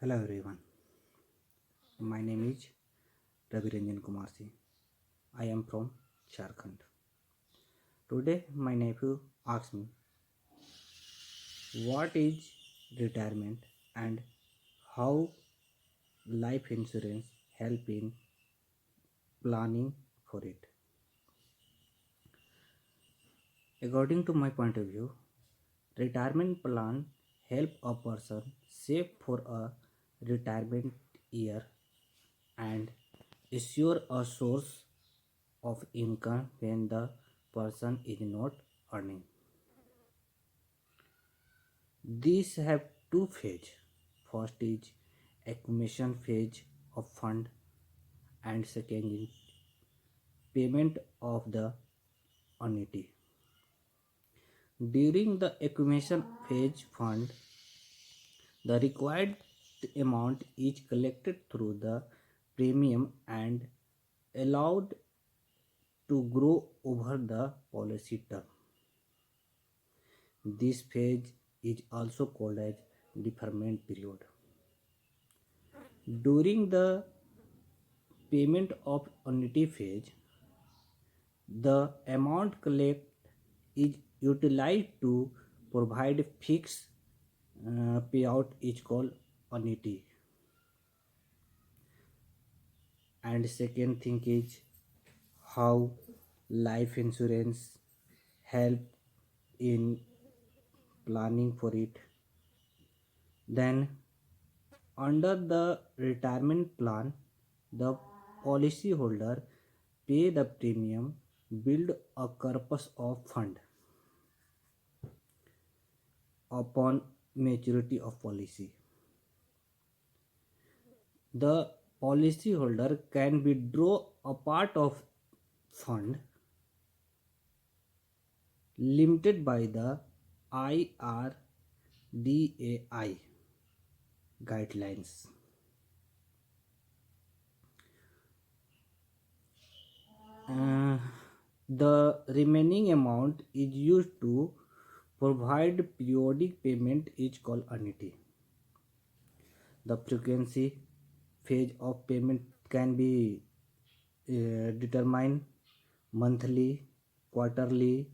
Hello everyone, my name is Ravi Ranjan Kumar Singh. I am from Jharkhand. Today my nephew asked me what is retirement and how life insurance help in planning for it. According to my point of view, retirement plan help a person save for a retirement year and assure a source of income when the person is not earning. These have two phases. First is accumulation phase of fund and second is payment of the annuity. During the accumulation phase fund, the required amount is collected through the premium and allowed to grow over the policy term. This phase is also called as deferment period. During the payment of annuity phase, the amount collected is utilized to provide fixed payout is called annuity. And second thing is how life insurance help in planning for it. Then under the retirement plan, the policy holder pay the premium, build a corpus of fund upon maturity of policy. The policy holder can withdraw a part of fund limited by the IRDAI guidelines. The remaining amount is used to provide periodic payment is called annuity. The frequency phase of payment can be determined monthly, quarterly,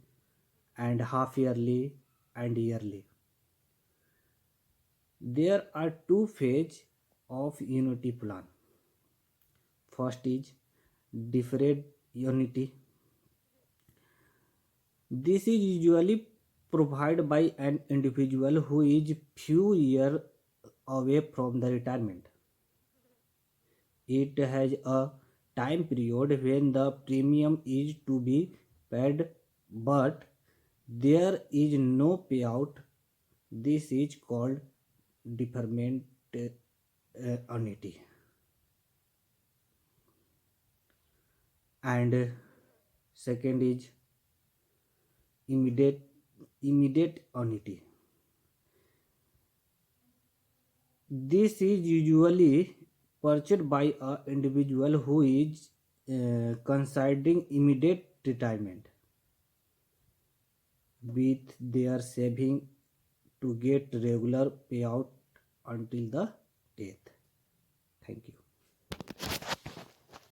and half yearly and yearly. There are two phases of annuity plan. First is deferred annuity. This is usually provided by an individual who is few years away from the retirement. It has a time period when the premium is to be paid, but there is no payout. This is called deferment annuity. And second is immediate annuity. This is usually purchased by an individual who is considering immediate retirement with their saving to get regular payout until the death. Thank you.